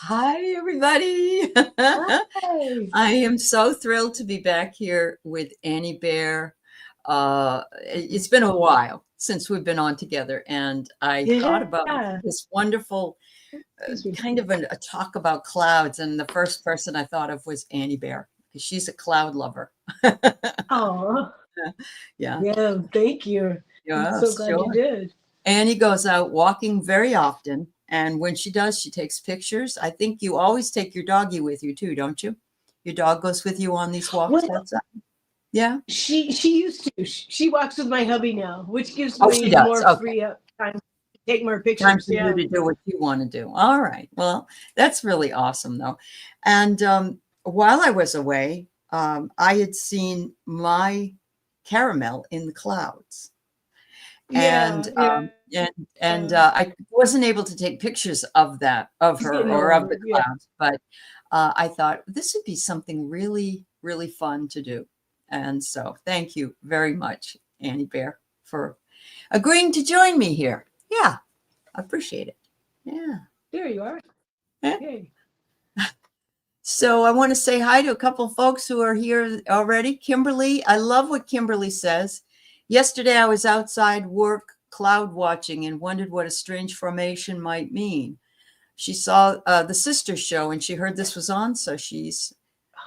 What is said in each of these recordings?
Hi, everybody. Hi. I am so thrilled to be back here with Annie Bear. It's been a while since we've been on together, and I thought about Yeah. this wonderful Excuse me. kind of a talk about clouds, and the first person I thought of was Annie Bear because she's a cloud lover. Oh, Yeah, yeah. Thank you. I'm yeah, so glad you sure. did. Annie goes out walking very often, and when she does, she takes pictures. I think you always take your doggie with you too, don't you? Your dog goes with you on these walks Well, outside? Yeah? she used to. She walks with my hubby now, which gives Oh, she me does. more Okay. free up time to take more Time pictures. for you Yeah. to do what you want to do. All right. Well, that's really awesome, though. And while I was away, I had seen my caramel in the clouds. Yeah. And Yeah. I wasn't able to take pictures of that, of She's her getting or of the older. Yeah. clouds, but I thought this would be something really, really fun to do. And so thank you very much, Annie Bear, for agreeing to join me here. Yeah, I appreciate it. Yeah. There you are. Yeah. Hey. So I want to say hi to a couple of folks who are here already. Kimberly, I love what Kimberly says. Yesterday I was outside work cloud watching and wondered what a strange formation might mean. She saw the sister show and she heard this was on, so she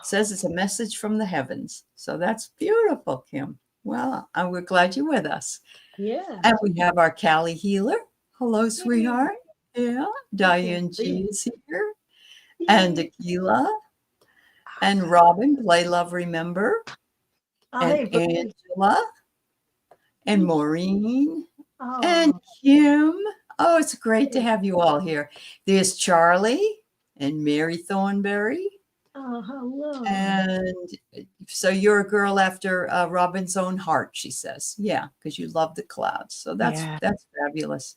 says it's a message from the heavens. So that's beautiful, Kim. Well, we're glad you're with us. Yeah. And we have our Callie healer. Hello, Yay. sweetheart. Yeah. Hey, Diane G Kimberly. is here. And Yay. Akila and Robin, Play Love Remember, Oh, and hey, buddy. Angela and Maureen and Oh, Kim. Oh, it's great to hey. have you all here. There's Charlie and Mary Thornberry. Oh, hello. And so you're a girl after Robin's own heart, she says. Yeah, because you love the clouds. So Yeah. that's fabulous.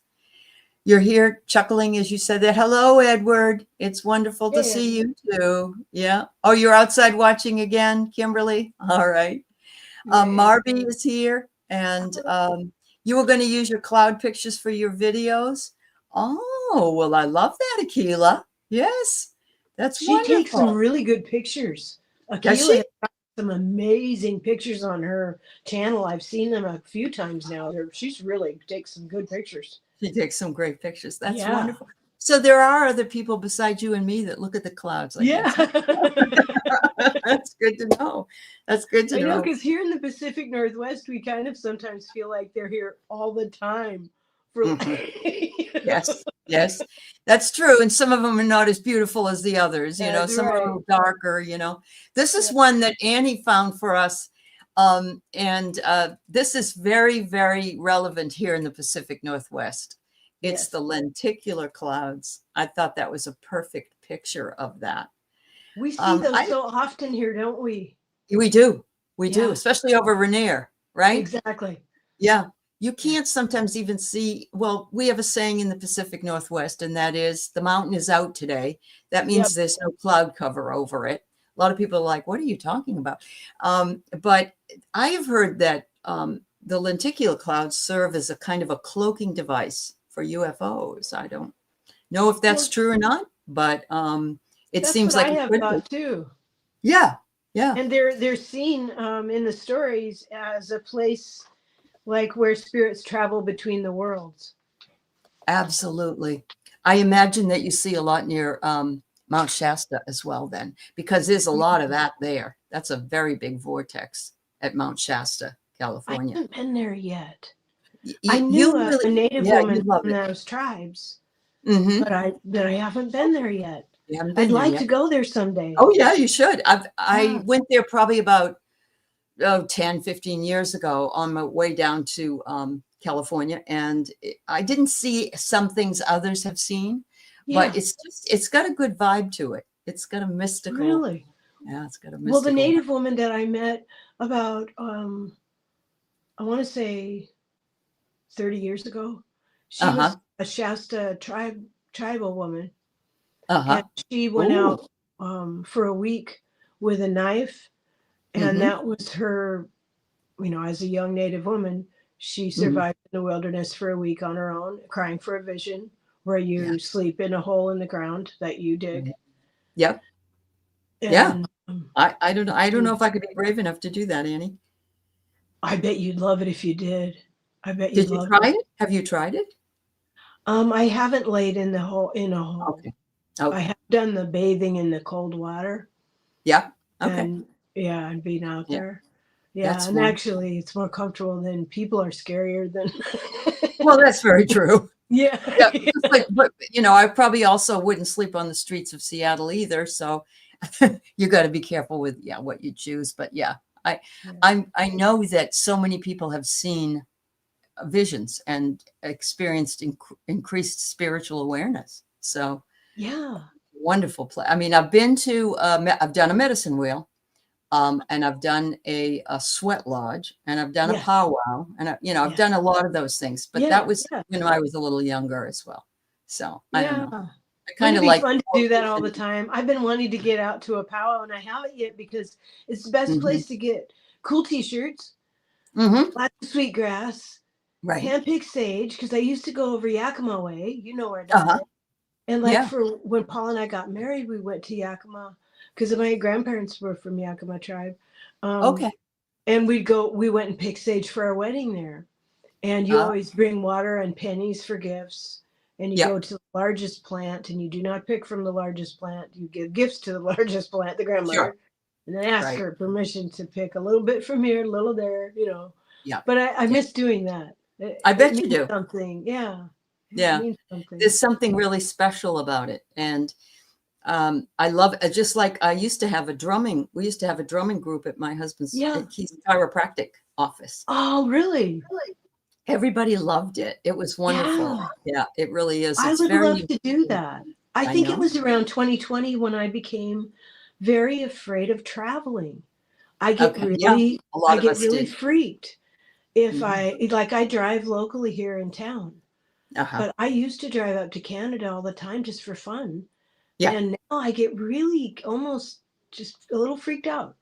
You're here chuckling as you said that. Hello, Edward. It's wonderful to Hey, see Edward. you too. Yeah. Oh, you're outside watching again, Kimberly? All right. Yay. Marby is here, and Oh, you were going to use your cloud pictures for your videos. Oh, well, I love that, Akila. Yes, that's she takes some wonderful. really good pictures. Does Akila she? has got some amazing pictures on her channel. I've seen them a few times now. She's really takes some good pictures. She takes some great pictures. That's Yeah. wonderful. So there are other people besides you and me that look at the clouds like Yeah. that's that's good to know. That's good to I know, know. because here in the Pacific Northwest, we kind of sometimes feel like they're here all the time for Mhm. like, Yes, yes, that's true. And some of them are not as beautiful as the others. That's Some are a right. little darker. This is Yeah. one that Annie found for us. And this is very, very relevant here in the Pacific Northwest. It's Yes. the lenticular clouds. I thought that was a perfect picture of that. We see those I so often here, don't we? we do, Yeah, especially over Rainier, right? exactly. Yeah. You Yeah. can't sometimes even see, well, we have a saying in the Pacific Northwest, and that is the mountain is out today. That Yep. means there's no cloud cover over it. A lot of people are like, what are you talking about? But I have heard that the lenticular clouds serve as a kind of a cloaking device for UFOs. I don't know if that's Well, true or not, but it that's what seems I like it have could be. thought too. Yeah. Yeah. And they're seen in the stories as a place like where spirits travel between the worlds. Absolutely. I imagine that you see a lot near Mount Shasta as well, then, because there's a lot of that there. That's a very big vortex at Mount Shasta, I California. haven't been there yet. I You knew a really, native yeah, you woman love from it. those tribes, Hmm. but I haven't been there yet. You haven't I'd been there like to yet. go there someday. Oh, yeah, you should. I Yeah. went there probably about 10, 15 years ago on my way down to California. And I didn't see some things others have seen, but Yeah. it's got a good vibe to it. It's got a mystical, Really. yeah, it's got a Well, the mystical vibe. native woman that I met about I want to say 30 years ago, she was Uh-huh. a Shasta tribal woman, and Uh-huh. she went Ooh. out for a week with a knife, and Mm-hmm. that was her. As a young native woman, she Mm-hmm. survived in the wilderness for a week on her own, crying for a vision, where Yeah. you sleep in a hole in the ground that you dig. Yep. Yeah. And I don't know. I don't know if I could be brave enough to do that, Annie. I bet you'd love it if you did. I bet you'd Did you love try it. it? Have you tried it? I haven't laid in the hole in a hole. Okay. I Okay. have done the bathing in the cold water Yeah. Okay. and yeah, and being out Yeah. there. Yeah, That's and one. actually it's more comfortable than people are scarier than Well, that's very true. yeah. Yeah. Just like, but I probably also wouldn't sleep on the streets of Seattle either. So you got to be careful with what you choose. But yeah, I Yeah. I know that so many people have seen visions and experienced increased spiritual awareness. So Yeah. wonderful place. I mean, I've been to I've done a medicine wheel, and I've done a sweat lodge, and I've done a Yes. powwow, and I've Yeah. done a lot of those things. But Yeah. that was Yeah. when I was a little younger as well. So I don't Yeah. know. I kind Wouldn't it of be like. fun to do that all the time? I've been wanting to get out to a powwow and I haven't yet because it's the best Hmm. place to get cool t-shirts, Hmm. lots of sweetgrass, Right. hand-picked sage, because I used to go over Yakima way, you know where that Uh-huh. is. And like Yeah. for when Paul and I got married, we went to Yakima because my grandparents were from Yakima tribe. Um, Okay. and we went and picked sage for our wedding there. And you Uh, always bring water and pennies for gifts. And you yeah. go to the largest plant and you do not pick from the largest plant. You give gifts to the largest plant, the Sure. grandmother, and then ask Right. her permission to pick a little bit from here, a little there. Yeah. But I Yeah. miss doing that. It, I it bet you means do. something. Yeah. Yeah, it Yeah. means something. There's something really special about it, and I love it. Just like we used to have a drumming group at my husband's Yeah. at Keith's chiropractic office. Oh, really? Really? Everybody loved it. It was wonderful. Yeah. Yeah, it really is. I It's would very love to do intuitive. that. I I think it know. was around 2020 when I became very afraid of traveling. I get Okay. Yeah, really a I lot of get us really did. freaked if Mhm. I drive locally here in town, Uh-huh. but I used to drive up to Canada all the time just for fun, Yeah. and now I get really almost just a little freaked out.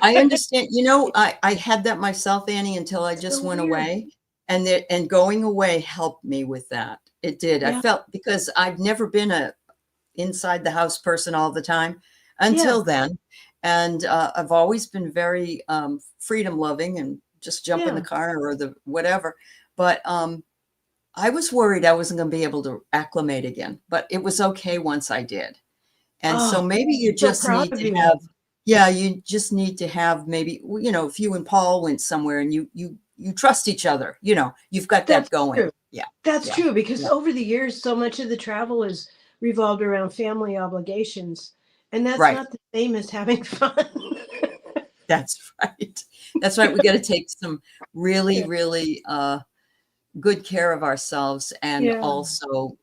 I understand. I had that myself, Annie, until I just So went weird. away. And going away helped me with that. It did. I Yeah, felt because I've never been a inside the house person all the time yeah, until then. And I've always been very freedom loving and just jump in the yeah. car or the whatever. But I was worried I wasn't going to be able to acclimate again, but it was okay once I did. And Oh, so maybe you so just proud need of to you. have, yeah, you just need to have maybe, if you and Paul went somewhere and you trust each other, you've got That's that going. true. Yeah. That's Yeah. true because Yeah. over the years, so much of the travel is revolved around family obligations, and that's Right. not the same as having fun. That's right. That's right. We got to take some really, Yeah, really good care of ourselves and yeah. also,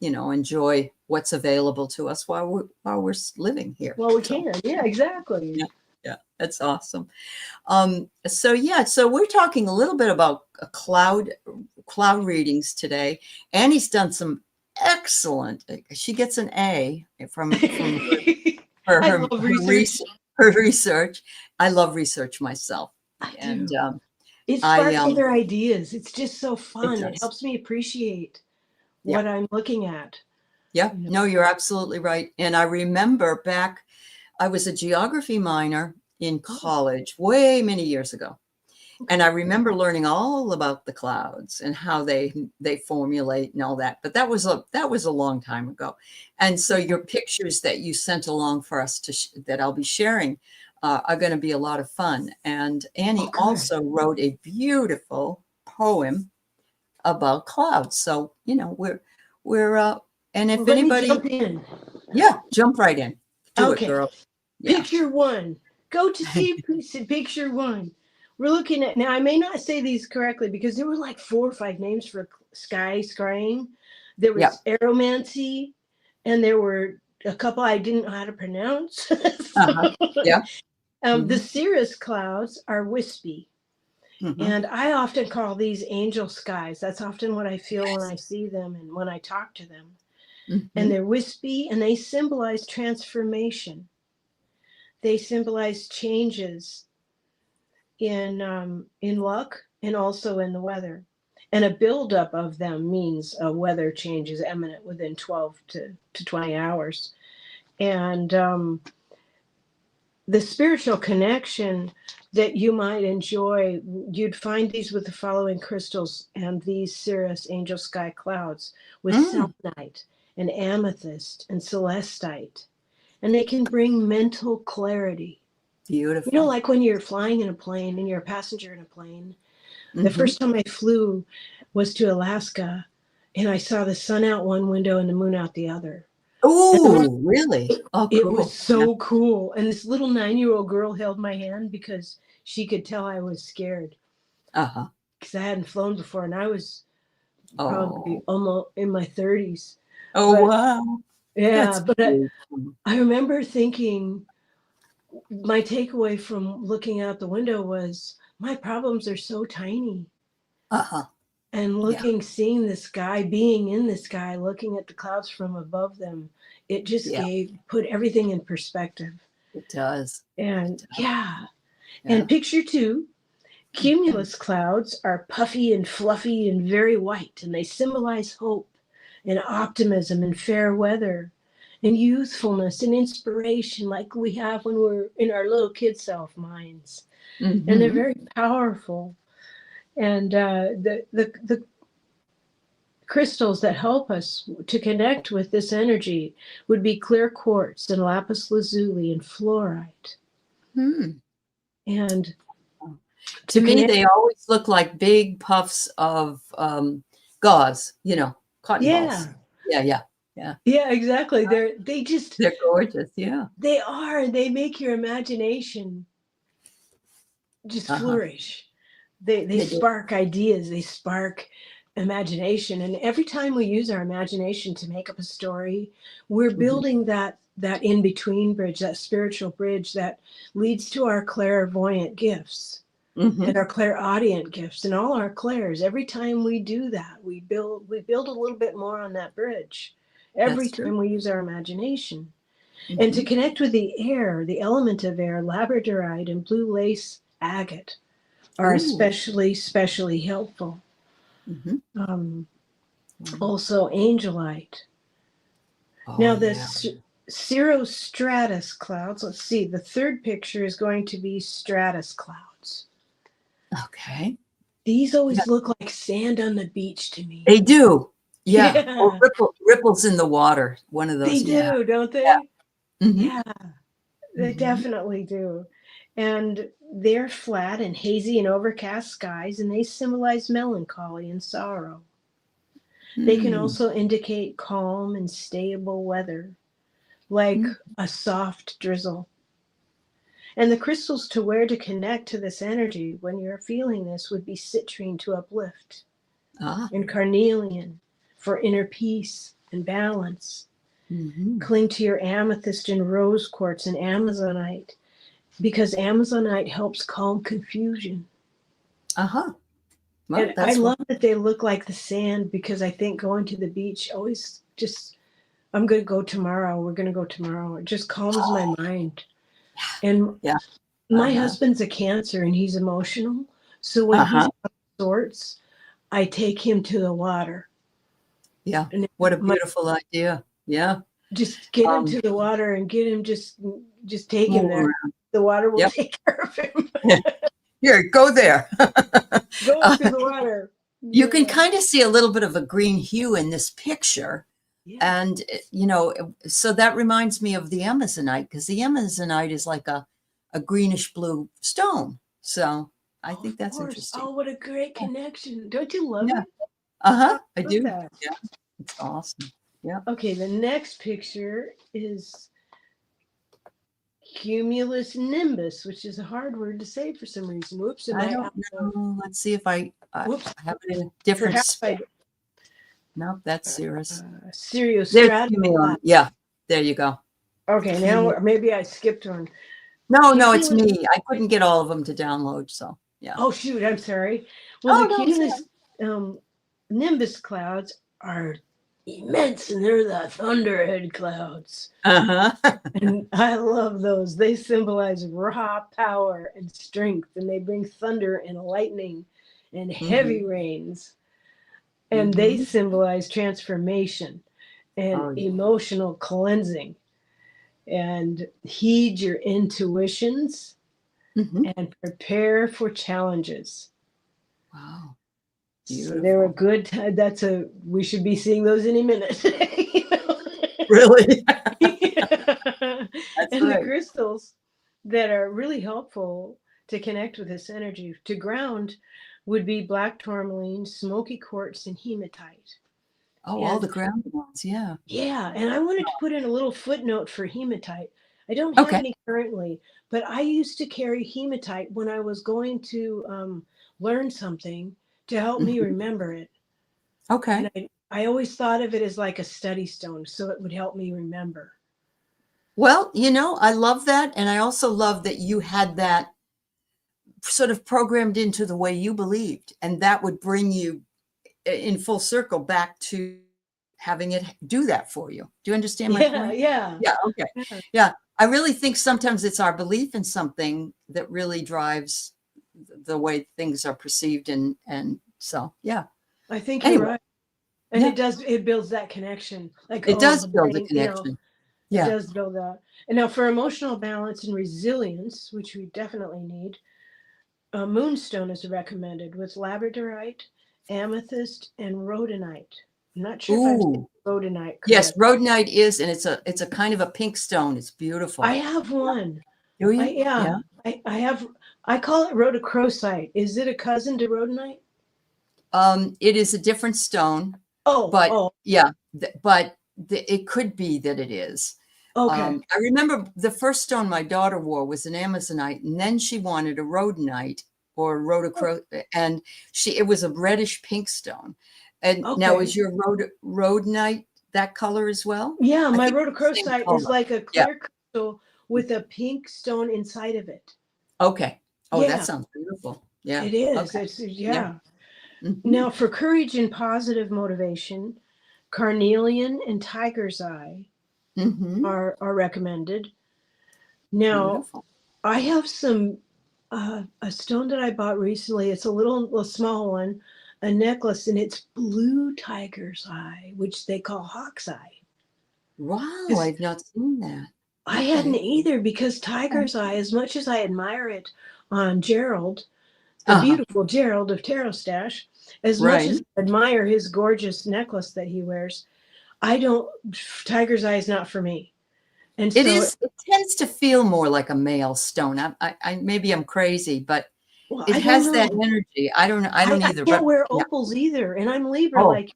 enjoy what's available to us while we're living here. Well, we So, can. Yeah, exactly. yeah, yeah, that's awesome. So we're talking a little bit about cloud readings today. Annie's done some excellent. She gets an A from her I her love her research. research. Her research. I love research myself, I and do. It I sparks other ideas. It's just so it fun. It does. helps me appreciate Yeah, what I'm looking at. yeah. You know. No, you're absolutely right. And I remember back, I was a geography minor in Oh, college way many years ago. And I okay. remember learning all about the clouds and how they formulate and all that. But that was a long time ago. And so Yeah. your pictures that you sent along for us that I'll be sharing are going to be a lot of fun. And Oh, Annie good. also wrote a beautiful poem about clouds. So we're and Well, if let me anybody, jump in. yeah, jump right in, do it, Okay. girl. Yeah. Picture one. Go to see picture one. We're looking at now. I may not say these correctly because there were like 4 or 5 names for sky scrying. There Yeah. was aeromancy, and there were a couple I didn't know how to pronounce. Uh-huh. Yeah. The Hmm. cirrus clouds are wispy, Hmm. and I often call these angel skies. That's often what I feel when Yes. I see them and when I talk to them. And Hmm. they're wispy, and they symbolize transformation. They symbolize changes in luck and also in the weather. And a buildup of them means a weather change is imminent within 12 to 20 hours. And the spiritual connection that you might enjoy, you'd find these with the following crystals and these cirrus angel sky clouds with selenite and amethyst and celestite. And they can bring mental clarity. Beautiful. You know, like when you're flying in a plane and you're a passenger in a plane. The first time I flew was to Alaska, and I saw the sun out one window and the moon out the other. Oh, really? Oh, cool. It was so cool. And this little 9-year-old girl held my hand because she could tell I was scared. Because I hadn't flown before, and I was probably almost in my 30s. Oh, but, wow. Yeah, but I remember thinking, my takeaway from looking out the window was, my problems are so tiny. And seeing the sky, being in the sky, looking at the clouds from above them, it just put everything in perspective. It does. And and picture 2, cumulus clouds are puffy and fluffy and very white, and they symbolize hope and optimism and fair weather and youthfulness and inspiration, like we have when we're in our little kid self minds. And they're very powerful. And the crystals that help us to connect with this energy would be clear quartz and lapis lazuli and fluorite. And to me, they always look like big puffs of gauze, you know, cotton balls. Yeah, exactly. They're gorgeous. Yeah, they make your imagination just flourish. They spark ideas, they spark imagination. And every time we use our imagination to make up a story, we're building that in-between bridge, that spiritual bridge that leads to our clairvoyant gifts and our clairaudient gifts and all our clairs. Every time we do that, we build a little bit more on that bridge. Every time we use our imagination. And to connect with the air, the element of air, labradorite and blue lace agate are especially helpful. Also angelite. Now the cirrostratus clouds, let's see, the third picture is going to be stratus clouds. Okay. These always look like sand on the beach to me. They do. Yeah. Or ripples in the water. One of those. They do, don't they? Yeah, they definitely do. And they're flat and hazy and overcast skies, and they symbolize melancholy and sorrow. They can also indicate calm and stable weather, like a soft drizzle. And the crystals to wear to connect to this energy when you're feeling this would be citrine to uplift, and carnelian for inner peace and balance. Cling to your amethyst and rose quartz and amazonite, because amazonite helps calm confusion. Well, and I love that they look like the sand, because I think going to the beach always just, I'm going to go tomorrow. We're going to go tomorrow. It just calms my mind. And my husband's a Cancer and he's emotional. So when he's out of sorts, I take him to the water. Yeah. And what a beautiful idea. Yeah. Just get him to the water and get him, just take him there. Around. The water will take care of him. Here, go there. Go to the water. You can kind of see a little bit of a green hue in this picture. And, you know, so that reminds me of the Amazonite, because the Amazonite is like a greenish blue stone. So I think that's interesting. Oh, what a great connection. Don't you love it? I do. Yeah, it's awesome. Yeah. Okay, the next picture is cumulus nimbus, which is a hard word to say for some reason. Whoops. I don't know. Let's see if I have it in a different spot. No, that's Cirrus. Cirrostratus. Yeah, there you go. Okay, now maybe I skipped one. No, it's me. I couldn't get all of them to download, so yeah. Oh shoot, I'm sorry. Well, the cumulus nimbus clouds are immense, and they're the thunderhead clouds. And I love those. They symbolize raw power and strength, and they bring thunder and lightning and heavy rains. and they symbolize transformation and Oh, yeah. emotional cleansing. And heed your intuitions Mhm. and prepare for challenges. Wow. So they're a Beautiful. good we should be seeing those any minute. You know? Really? Yeah. That's And the right. crystals that are really helpful to connect with this energy to ground would be black tourmaline, smoky quartz, and hematite. Oh, all the And ground ones. Yeah. yeah, and I wanted to put in a little footnote for hematite. I don't have Okay. any currently, but I used to carry hematite when I was going to learn something to help me Mhm. remember it. And Okay. I always thought of it as like a study stone, so it would help me remember. Well, I love that. And I also love that you had that sort of programmed into the way you believed. And that would bring you in full circle back to having it do that for you. Do you understand my Yeah, point? yeah. Yeah. Okay. Yeah. Yeah. I really think sometimes it's our belief in something that really drives the way things are perceived. And so, yeah. I think you're Anyway, right. And yeah, it builds that connection. Like, it oh, does the build a brain, you know, connection. it Yeah. does build that. And now for emotional balance and resilience, which we definitely need, a moonstone is recommended with labradorite, amethyst, and rhodonite. I'm not sure if I'm saying Ooh. rhodonite Yes, correct. rhodonite is, and it's a kind of a pink stone. It's I beautiful. have one. Do I you? Yeah. yeah. I have I call it rhodochrosite. Is it a cousin to rhodonite? It is a different stone, Oh, but oh, yeah, but it could be that it is. okay. I remember the first stone my daughter wore was an Amazonite, and then she wanted a rhodonite or Oh, rhodochrosite, and it was a reddish pink stone. And now okay. is your rhodonite that color as well? Yeah, I my think it's the same rhodochrosite is color. like a Yeah. clear crystal with a pink stone inside of it. Okay. Oh, that Yeah, sounds beautiful. Yeah. it is. Okay. It's Yeah. yeah. Hmm. Now for courage and positive motivation, carnelian and tiger's eye Hmm. are recommended. Now Beautiful. I have some a stone that I bought recently. It's a small one, a necklace, and it's blue tiger's eye, which they call hawk's eye. Wow, 'Cause I've not seen that. I hadn't Okay. either because Okay. tiger's eye, as much as I admire it on Gerald, the Uh-huh. beautiful Gerald of Tarot Stash, as much Right. as I admire his gorgeous necklace that he wears, I don't tiger's eye is not for me. And so It tends to feel more like a male stone. Maybe I'm crazy, but well, it I don't has that know. energy. I don't I either, can't but wear yeah. opals either. And I'm Libra, Oh, like,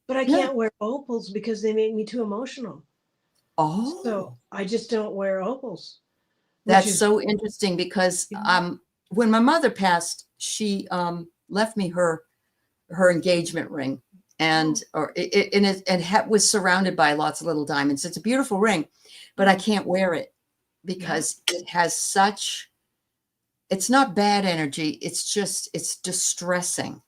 but I yeah. can't wear opals because they make me too emotional. So Oh, I just don't wear opals, which that's is so interesting because when my mother passed, she left me her engagement ring, oh, and it was surrounded by lots of little diamonds. It's a beautiful ring, but I oh, can't wear it yeah, because it has such, it's not bad energy. It's distressing.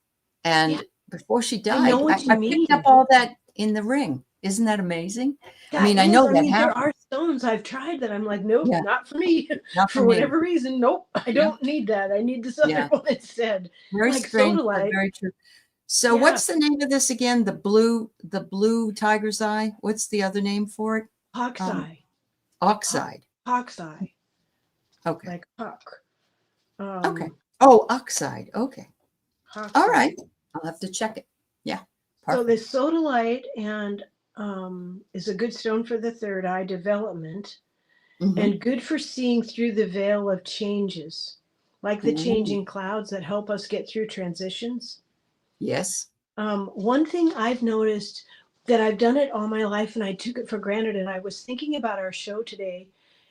yeah. And before she I know died, what I you picked up mean. all that in the ring. Isn't that amazing? I That mean, I is, know I that mean, there happened. are stones I've tried that I'm like, nope, Yeah, not for me. not for For me. whatever reason, nope, I Yeah, don't need that. I need this other yeah. one instead. Very Like strange, but sodalite. very true. So Yeah, what's the name of this again? The blue tiger's eye. What's the other name for it? hawk's Um, eye. Hawk, oxide. hawk's eye. Okay. Like hawk. Okay. Um, Oh, oxide. Okay. hawk's All eye. right. I'll have to check it. Yeah. So Perfect. this sodalite and is a good stone for the third eye development Mm-hmm. and good for seeing through the veil of changes, like the Ooh, changing clouds that help us get through transitions. yes. One thing I've noticed that I've done it all my life and I took it for granted, and I was thinking about our show today,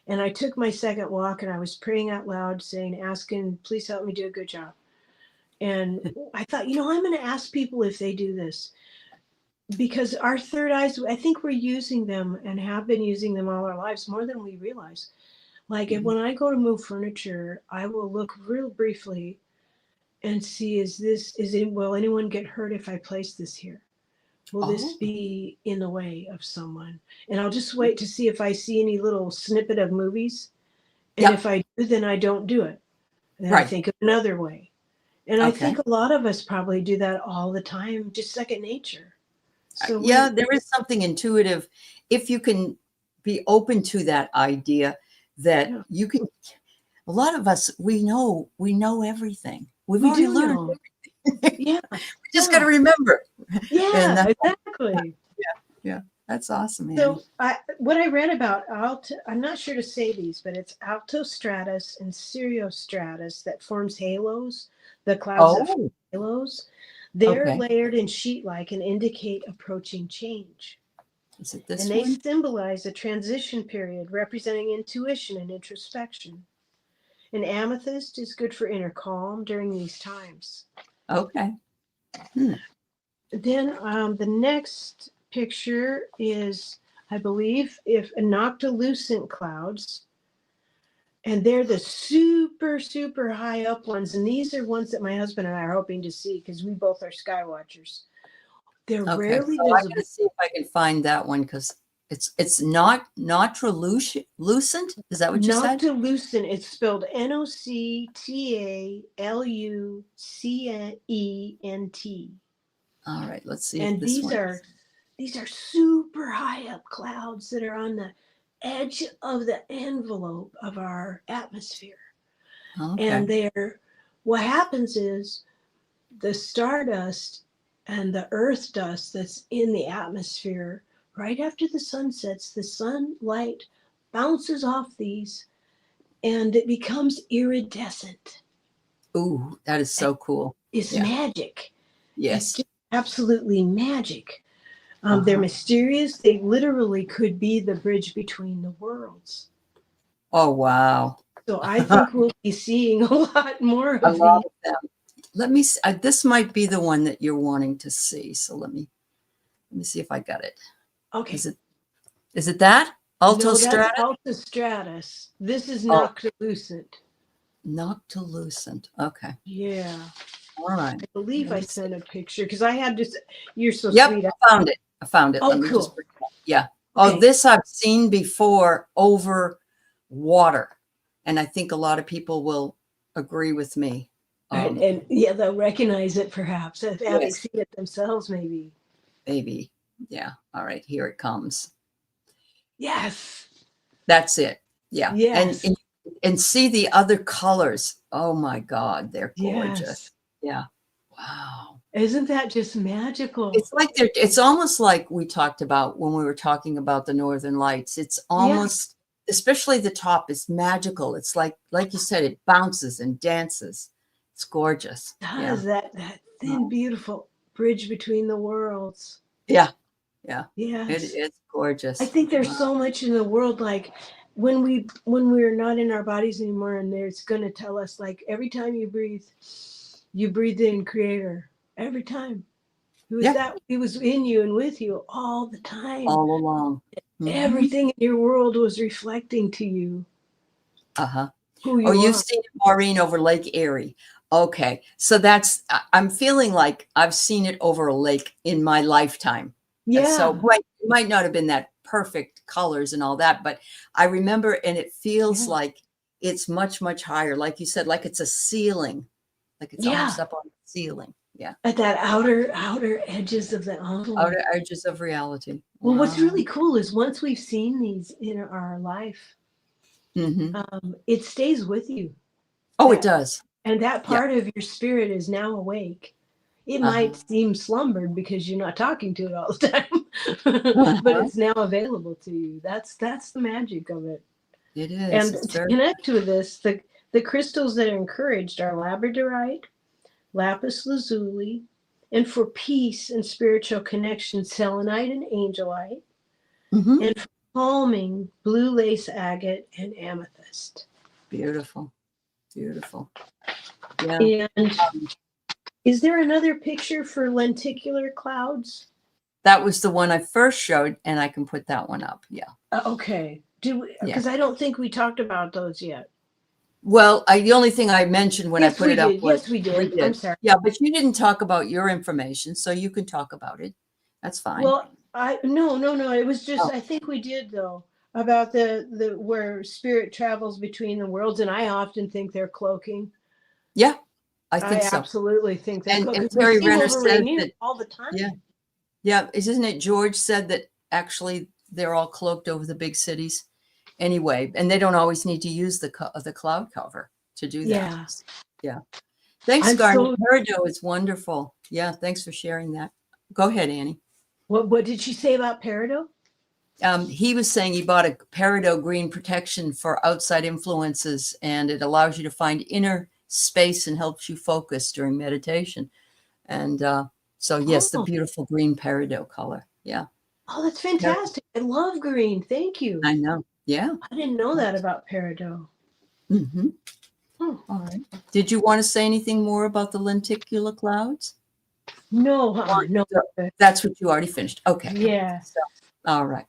and I took my second walk and I was praying out loud, saying, asking, please help me do a good job. And I thought, I'm going to ask people if they do this because our third eyes, I think we're using them and have been using them all our lives more than we realize. Like Mhm. when I go to move furniture, I will look real briefly and see, will anyone get hurt if I place this here? Will this Oh, be in the way of someone? And I'll just wait to see if I see any little snippet of movies. And if yep. I do, then I don't do it. And then I Right. think of another way. And I Okay. think a lot of us probably do that all the time, just second nature. So Yeah, there is something intuitive if you can be open to that idea that yeah, you can. A lot of us, we know everything. We've we already do learned know. everything. Yeah, We just got to yeah, remember. And yeah, exactly. yeah, that's awesome, Annie. So what I read about alto, I'm not sure to say these, but it's altostratus and cirrostratus that forms halos, the clouds that form Oh, halos. They're okay. layered and sheet-like and indicate approaching change. Is it And this they one? symbolize a transition period representing intuition and introspection. And amethyst is good for inner calm during these times. Okay. Hmm. Then the next picture is, I believe, if noctilucent clouds, and they're the super, super high up ones. And these are ones that my husband and I are hoping to see because we both are sky watchers. They're Okay. rarely So I got visible. to see if I can find that one because it's not lucent. Is that what you said? Noctilucent, it's spelled Noctalucent. All right. Let's see if And this these one. are super high up clouds that are on the edge of the envelope of our atmosphere. Okay. And they're, what happens is the stardust and the earth dust that's in the atmosphere, right after the sun sets, the sunlight bounces off these and it becomes iridescent. Ooh, that is so cool. It's Yeah. magic. It's Yes. just absolutely magic. They're Uh-huh. mysterious. They literally could be the bridge between the worlds. Oh, wow. So I think we'll be seeing a lot more A of lot these. of them. Let me see. This might be the one that you're wanting to see. So let me see if I got it. Okay. Is it that? No, that's Altostratus? altostratus. This is Oh, noctilucent. noctilucent. Okay. Yeah. All right. I believe Let I me see. sent a picture because I had to. You're so Yep, sweet. I found it. I found it. Oh, Let me just cool. bring it up. Yeah. Oh, Okay. this I've seen before over water. And I think a lot of people will agree with me. And yeah, they'll recognize it perhaps, having Yes, seen it themselves, maybe. maybe. Yeah. All right. Here it comes. Yes. That's it. Yeah. Yes. And see the other colors. Oh my God, they're gorgeous. Yes. Yeah. Wow. Isn't that just magical? It's almost like we talked about when we were talking about the Northern Lights. It's Yeah. almost, especially the top, is magical. It's like you said, it bounces and dances. It's gorgeous. Yeah. Does that thin, beautiful bridge between the worlds? Yeah. Yeah. Yes. It's I gorgeous. think there's Wow. so much in the world, like when we're not in our bodies anymore, and there's going to tell us, like, every time you breathe in Creator. Every time. Yeah. He was in you and with you all the time. All along. Hmm. Everything in your world was reflecting to you Uh-huh. who Oh, you you've are. seen it, Maureen, over Lake Erie. Okay. So I'm feeling like I've seen it over a lake in my lifetime. So Yeah. it might not have been that perfect colors and all that, but I remember, and it feels Yeah. like it's much, much higher. Like you said, like it's a ceiling, like it's Yeah. almost up on the ceiling. Yeah. At that outer edges of the envelope. Outer edges of reality. Well, what's Wow. really cool is once we've seen these in our life, Hmm. it stays with you. Oh, it That does. and that Yeah. part of your spirit is now awake. It Uh-huh. might seem slumbered because you're not talking to it all the time, but Uh-huh. it's now available to you. That's the magic of it. It is. And It's to very. connect with this, the crystals that are encouraged are labradorite, lapis lazuli, and for peace and spiritual connection, selenite and angelite, Mhm. and for calming, blue lace agate and amethyst. Beautiful. Beautiful. Yeah. And is there another picture for lenticular clouds? That was the one I first showed, and I can put that one up. Yeah. Okay. Yeah. Because I don't think we talked about those yet. Well, the only thing I mentioned when I Yes, put we it up did. was Yes, we we did. I'm did. sorry. Yeah, but you didn't talk about your information, so you can talk about it. That's fine. Well, no. It was just, Oh, I think we did though, about the where spirit travels between the worlds, and I often think they're cloaking. yeah. I I think so. absolutely think that, And because we Terry see Renner says Wolverine that, all the time. yeah, yeah. Isn't it George said that actually they're all cloaked over the big cities anyway, and they don't always need to use the cloud cover to do that. Yeah. Yeah. Thanks, I'm Garnet. so. Peridot is wonderful. Yeah, thanks for sharing that. Go ahead, Annie. What did she say about Peridot? He was saying he bought a Peridot green protection for outside influences, and it allows you to find inner space and helps you focus during meditation. And so, yes, the Oh, beautiful green Peridot color. Yeah, oh, that's fantastic. I love green. Thank you. I know. Yeah. I didn't know that about Peridot. Mm-hmm. Hmm. All right. Did you want to say anything more about the lenticular clouds? No, no. That's what you already finished. Okay. Yeah. So, all right.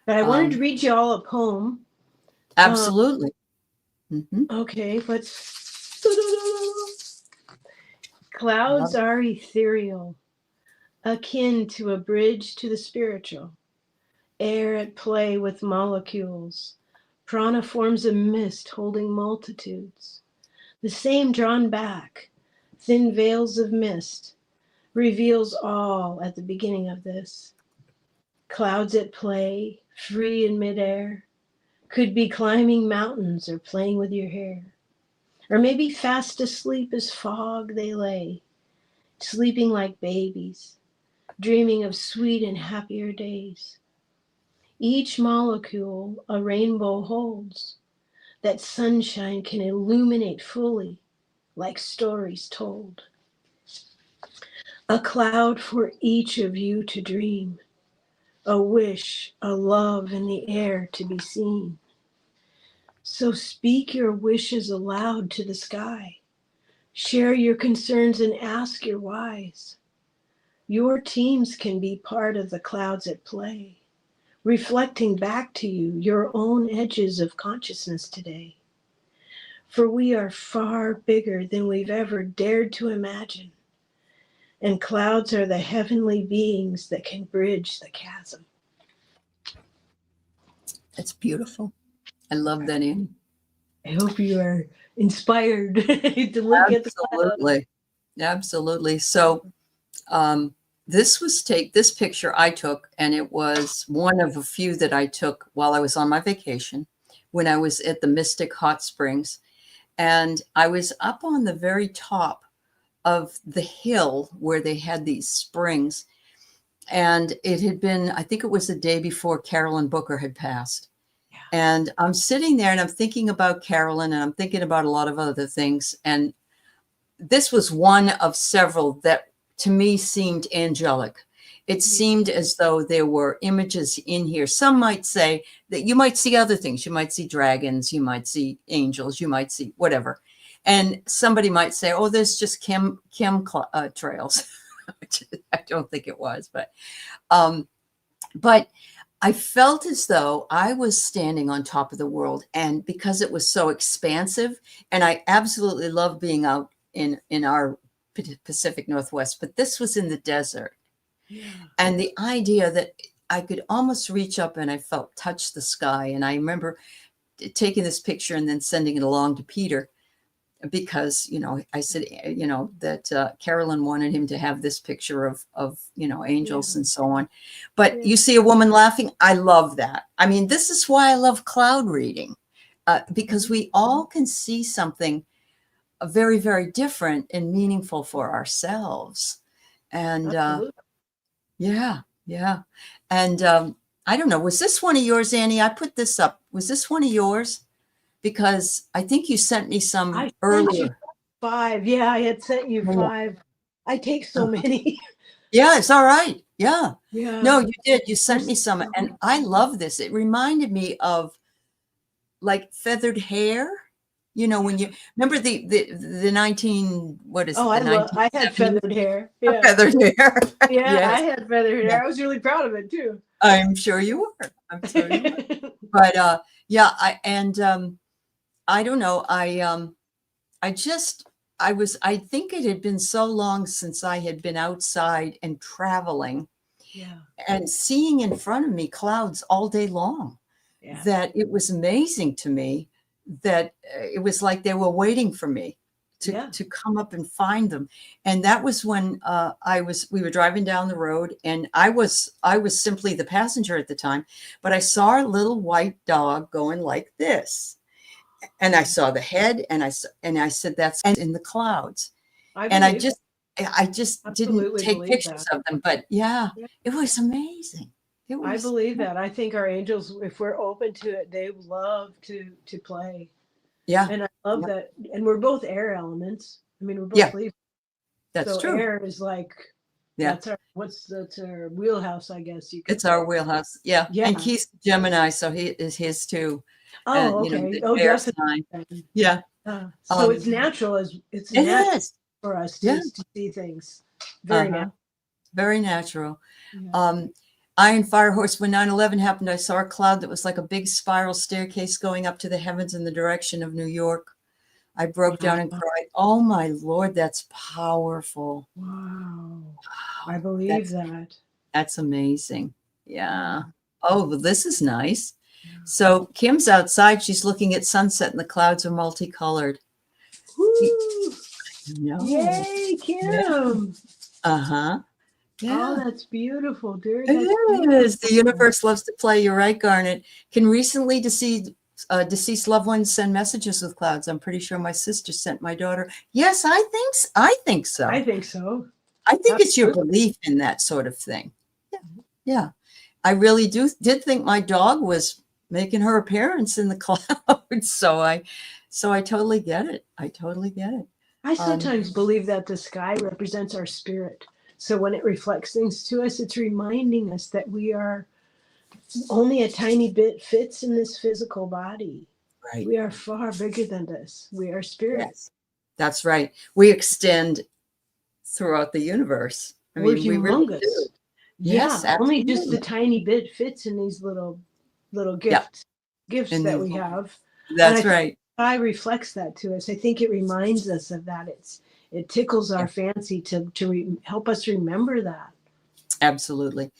But I wanted to read you all a poem. Absolutely. Mm-hmm. Okay, Clouds are ethereal, akin to a bridge to the spiritual. Air at play with molecules. Prana forms a mist holding multitudes. The same drawn back, thin veils of mist, reveals all at the beginning of this. Clouds at play, free in midair, could be climbing mountains or playing with your hair. Or maybe fast asleep as fog they lay, sleeping like babies, dreaming of sweet and happier days. Each molecule a rainbow holds, that sunshine can illuminate fully, like stories told. A cloud for each of you to dream, a wish, a love in the air to be seen. So speak your wishes aloud to the sky. Share your concerns and ask your whys. Your teams can be part of the clouds at play, reflecting back to you your own edges of consciousness today. For we are far bigger than we've ever dared to imagine, and clouds are the heavenly beings that can bridge the chasm. That's beautiful. I love that, Annie. I hope you are inspired to look at the clouds. Absolutely. Absolutely. So this picture I took, and it was one of a few that I took while I was on my vacation when I was at the Mystic Hot Springs. And I was up on the very top of the hill where they had these springs. And it had been, I think it was the day before Carolyn Booker had passed. Yeah. And I'm sitting there and I'm thinking about Carolyn, and I'm thinking about a lot of other things. And this was one of several that to me seemed angelic. It seemed as though there were images in here. Some might say that you might see other things. You might see dragons, you might see angels, you might see whatever. And somebody might say, oh, there's just chem trails. I don't think it was, but I felt as though I was standing on top of the world. And because it was so expansive, and I absolutely love being out in our Pacific Northwest, but this was in the desert. Yeah. And the idea that I could almost reach up and I felt touch the sky. And I remember taking this picture and then sending it along to Peter because, I said, that Carolyn wanted him to have this picture of angels and so on. But you see a woman laughing. I love that. I mean, this is why I love cloud reading, because we all can see something very, very different and meaningful for ourselves. And yeah. And I don't know, was this one of yours, Annie? I put this up. Was this one of yours? Because I think you sent me some earlier. 5. Yeah, I had sent you 5. I take so many. Yeah, it's all right. Yeah. Yeah. No, you did. You sent me some. And I love this. It reminded me of like feathered hair. When you remember the 19, what is it? I had feathered hair. Yeah. Feathered hair. Yeah, Yes. I had feathered hair. I was really proud of it too. I'm sure you were. But I don't know. I think it had been so long since I had been outside and traveling and seeing in front of me clouds all day long, that it was amazing to me that it was like they were waiting for me to come up and find them. And that was when we were driving down the road, and I was simply the passenger at the time, but I saw a little white dog going like this. And I saw the head, and I said, that's in the clouds. And I just didn't take pictures of them, but it was amazing. I believe that. I think our angels, if we're open to it, they love to play. Yeah. And I love that. And we're both air elements. I mean, we're both leaf. That's true. Air is like, that's our wheelhouse, I guess. It's our wheelhouse. Yeah. And he's Gemini, so he is his too. Oh, okay. Definitely. Yeah. So it's natural natural for us to see things. Very natural. Very natural. Yeah. Iron Fire Horse, when 9/11 happened, I saw a cloud that was like a big spiral staircase going up to the heavens in the direction of New York. I broke down and cried. Oh my Lord, that's powerful. Wow. I believe that. That's amazing. Yeah. Oh, well, this is nice. So Kim's outside. She's looking at sunset, and the clouds are multicolored. Woo! Yay, Kim. Yeah. Uh-huh. Yeah. Oh, that's beautiful, dear. It is. The universe loves to play. You're right, Garnet. Can recently deceased loved ones send messages with clouds? I'm pretty sure my sister sent my daughter. Yes, I think so. I think so. I think so. I think it's your belief in that sort of thing. Yeah. I really did think my dog was making her appearance in the clouds. So I totally get it. I sometimes believe that the sky represents our spirit. So when it reflects things to us, it's reminding us that we are only a tiny bit fits in this physical body. Right. We are far bigger than this. We are spirits. Yes. That's right. We extend throughout the universe. We're humongous. We really do. Yes, only just a tiny bit fits in these little gifts that we have. That's right. I reflects that to us. I think it reminds us of that. It tickles our fancy to help us remember that. Absolutely.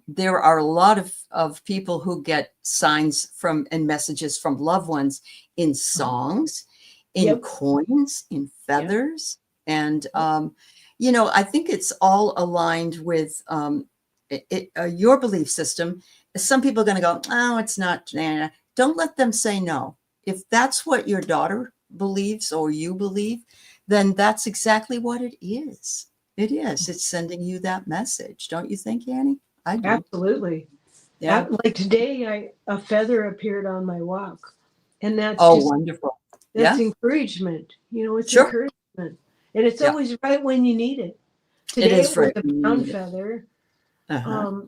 There are a lot of people who get signs and messages from loved ones in songs, in coins, in feathers. And, I think it's all aligned with your belief system. Some people are going to go, oh, it's not. Nah. Don't let them say no. If that's what your daughter believes or you believe, then that's exactly what it is. It is. It's sending you that message. Don't you think, Annie? I do. Absolutely. Yeah. Like today, a feather appeared on my walk. And that's wonderful. That's encouragement. It's encouragement. And it's always right when you need it. Today it was a brown feather.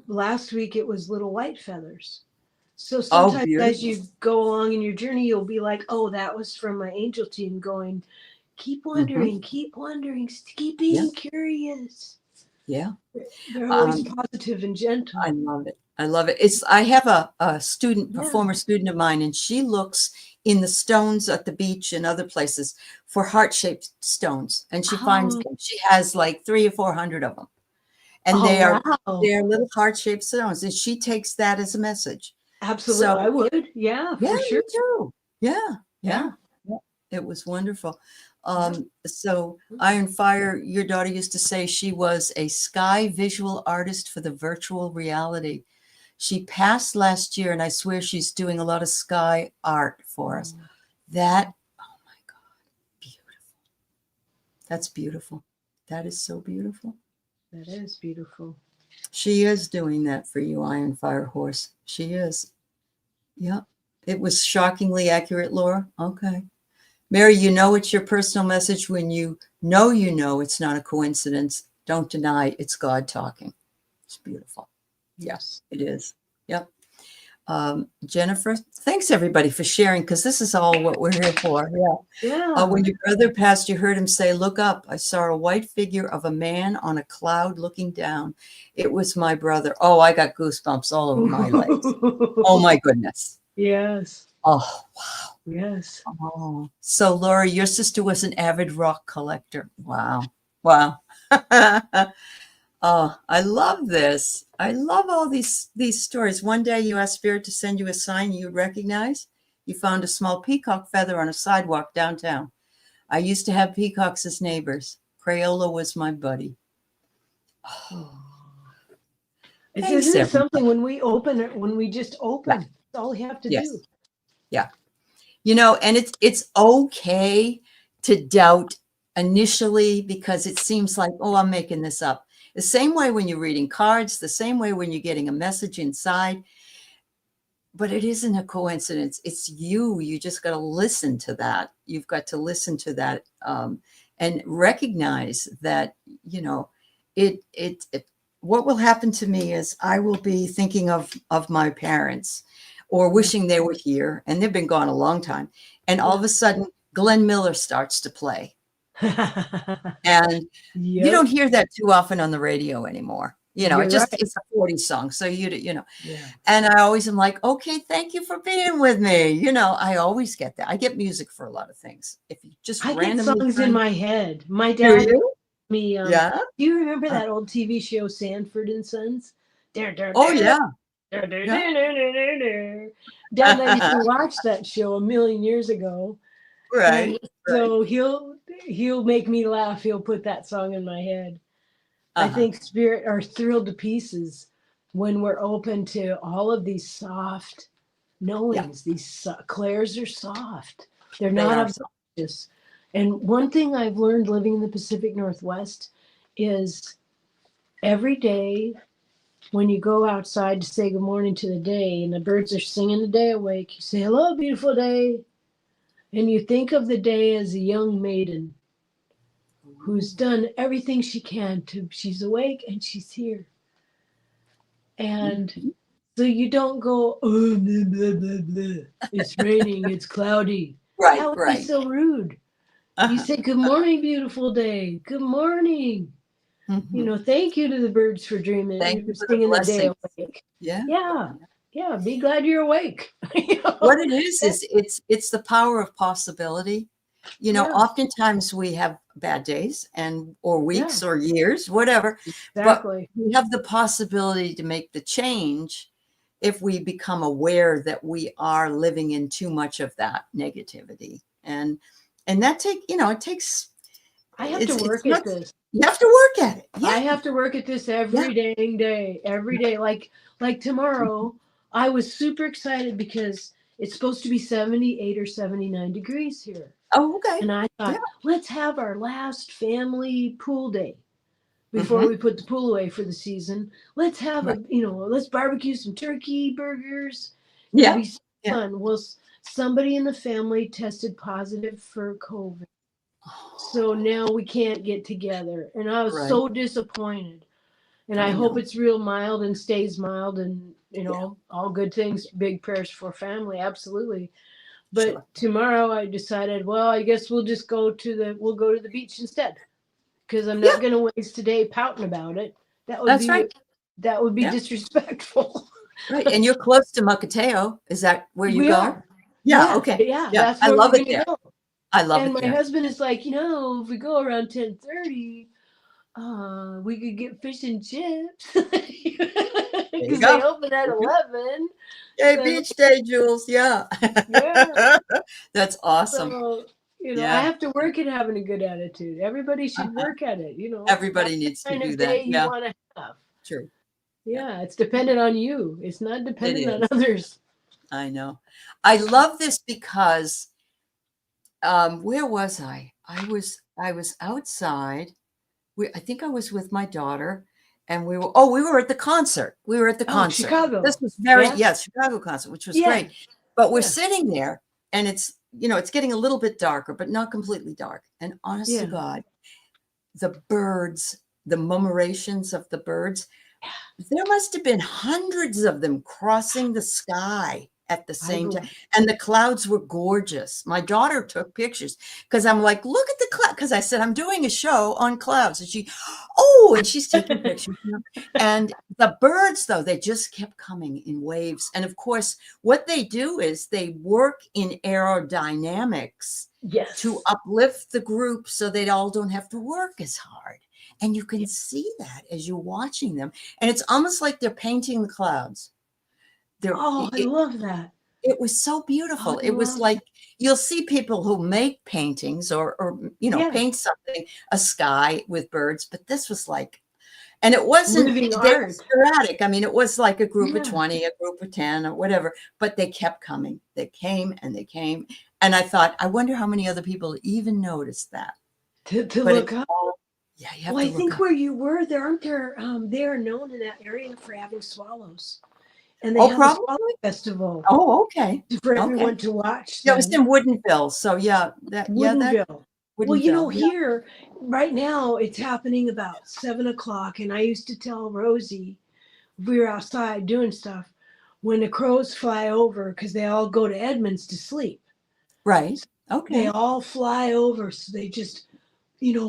Last week it was little white feathers. So sometimes as you go along in your journey, you'll be like, oh, that was from my angel team going, keep wondering, keep being curious. Yeah. They're always positive and gentle. I love it. I have a former student of mine, and she looks in the stones at the beach and other places for heart-shaped stones. And she finds them. She has like 300 or 400 of them. And they're little heart-shaped stones. And she takes that as a message. Absolutely. So, I would. Yeah, for sure. Too. Yeah. It was wonderful. So Iron Fire, your daughter used to say she was a sky visual artist for the virtual reality. She passed last year, and I swear she's doing a lot of sky art for us. That, oh my God, beautiful. That's beautiful. That is so beautiful. That is beautiful. She is doing that for you, Iron Fire Horse. She is. Yeah. It was shockingly accurate, Laura. Okay. Mary, it's your personal message when you know it's not a coincidence. Don't deny it's God talking. It's beautiful. Yes, it is. Yep. Jennifer, thanks everybody for sharing, because this is all what we're here for. Yeah. When your brother passed, you heard him say, look up. I saw a white figure of a man on a cloud looking down. It was my brother. Oh, I got goosebumps all over my legs. Oh my goodness. Yes. Oh, wow. Yes. Oh, so Laura, your sister was an avid rock collector. Wow. Oh, I love this. I love all these stories. One day you asked Spirit to send you a sign you'd recognize. You found a small peacock feather on a sidewalk downtown. I used to have peacocks as neighbors. Crayola was my buddy. It's, Thanks, isn't it everybody. something when we open it, when we just open, that's all we have to Yes. do. Yeah. You know, and it's okay to doubt initially because it seems like, oh, I'm making this up. The same way when you're reading cards, the same way when you're getting a message inside. But it isn't a coincidence. It's you. You just got to listen to that. You've got to listen to that and recognize that, you know, it what will happen to me is I will be thinking of my parents or wishing they were here, and they've been gone a long time. And all of a sudden, Glenn Miller starts to play. And you don't hear that too often on the radio anymore. You know, it's a 40s song. So you know, and I always am like, okay, thank you for being with me. You know, I always get that. I get music for a lot of things. If you just I randomly get songs in my head. My do dad you? me. Yeah. Do you remember that old TV show Sanford and Sons? Oh yeah. Dad, I used to watch that show a million years ago. Right. And so he'll make me laugh. He'll put that song in my head. I think spirit are thrilled to pieces when we're open to all of these soft knowings. These clairs are soft. They're not obnoxious. And one thing I've learned living in the Pacific Northwest is every day when you go outside to say good morning to the day and the birds are singing the day awake, you say, hello, beautiful day. And you think of the day as a young maiden who's done everything she can to, she's awake and she's here. And so you don't go, oh, blah, blah, blah, blah. It's raining, it's cloudy. That would be so rude. You say, good morning, beautiful day. Good morning. You know, thank you to the birds for dreaming. Thank you for singing the the day blessings. awake. Yeah. Yeah. Be glad you're awake. You know? What it is it's the power of possibility. You know, oftentimes we have bad days or weeks or years, whatever. Exactly. But we have the possibility to make the change if we become aware that we are living in too much of that negativity. And that it takes. I have to work at this. You have to work at it. Yeah. I have to work at this every dang day, every day. Like tomorrow, I was super excited because it's supposed to be 78 or 79 degrees here. Oh, okay. And I thought, let's have our last family pool day before we put the pool away for the season. Let's have let's barbecue some turkey burgers. It'll be so fun. Well, somebody in the family tested positive for COVID. So now we can't get together. And I was so disappointed. And I hope it's real mild and stays mild and, all good things, big prayers for family. Absolutely. But tomorrow I decided, well, I guess we'll just go to the beach instead. Because I'm not going to waste a day pouting about it. That would be disrespectful. Right. And you're close to Mukilteo. Is that where you go? Yeah. Okay. Yeah. That's where I love we're it there. Go. I love it. And my husband is like, if we go around 10:30, we could get fish and chips. Because they open at 11. Hey, beach day, Jules. Yeah. That's awesome. So, I have to work at having a good attitude. Everybody should work at it. Everybody needs to do that. Day you want to have. True. Yeah, it's dependent on you. It's not dependent on others. I know. I love this because where was I? I was outside. I think I was with my daughter, and we were at the concert. We were at the concert. Chicago. This was Chicago concert, which was great. But we're sitting there, and it's getting a little bit darker, but not completely dark. And honest to God, the birds, the murmurations of the birds, there must have been hundreds of them crossing the sky at the same time. And the clouds were gorgeous. My daughter took pictures because I'm like, look at the cloud. Because I said, I'm doing a show on clouds. And she's taking pictures. And the birds, though, they just kept coming in waves. And of course, what they do is they work in aerodynamics to uplift the group so they all don't have to work as hard. And you can see that as you're watching them. And it's almost like they're painting the clouds. I love that. it was so beautiful. I It was love like, you'll see people who make paintings or Yeah. paint something, a sky with birds, but this was like, and it wasn't, living they were art. sporadic. I mean, it was like a group of Yeah. 20, a group of 10 or whatever, but they kept coming. They came and they came. And I thought, I wonder how many other people even noticed that. To But look it's up. all, yeah, you have Well, to I look think up. where you were, they are known in that area for having swallows. And they Oh, have a probably. swallow festival Oh, okay. for Okay. everyone to watch That was them. in Woodinville. So yeah, that Woodinville. Well, Woodinville. Yeah. here, right now, it's happening about 7 o'clock. And I used to tell Rosie, we were outside doing stuff, when the crows fly over, because they all go to Edmonds to sleep. Right. They Okay. all fly over. So they just,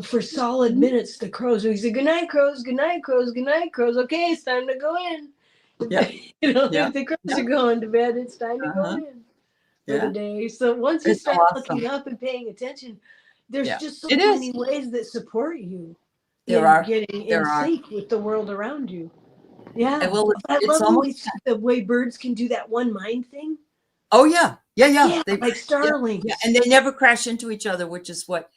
for solid Mhm. minutes, the crows, we say, good night, crows, good night, crows, good night, crows. Okay, it's time to go in. Yeah. Yeah. If the crows Yeah. are going to bed, it's time to go Uh-huh. in for the Yeah. day. So once you It's start awesome. looking up and paying attention, there's Yeah. just so It many is. ways that support you There in are. getting in There are. sync with the world around you. And Yeah. well, I it's love almost, the way birds can do that one mind thing. oh yeah. Yeah. Yeah. Yeah, They, like yeah. Yeah. starlings. And they never crash into each other, which is what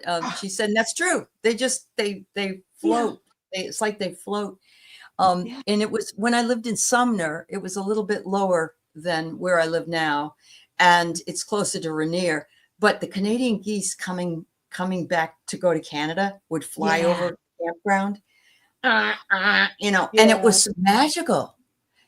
Ah, she said. And that's true. They yeah, float. It's like they float. yeah, And it was when I lived in Sumner, it was a little bit lower than where I live now. And it's closer to Rainier. But the Canadian geese coming back to go to Canada would fly yeah, over the campground. And it yeah, was so magical.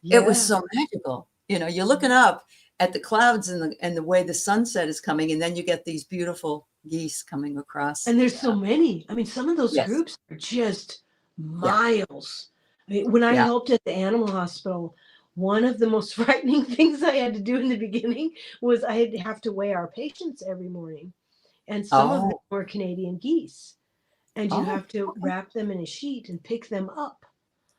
It was yeah. so magical. You're looking up at the clouds and the way the sunset is coming, and then you get these beautiful geese coming across. And there's so Yeah. many. I mean, some of those Yes. groups are just Yeah. miles. I mean, when I Yeah. helped at the animal hospital, one of the most frightening things I had to do in the beginning was I had to have to weigh our patients every morning. And some of them Oh. were Canadian geese. And you Oh. have to Okay. wrap them in a sheet and pick them up.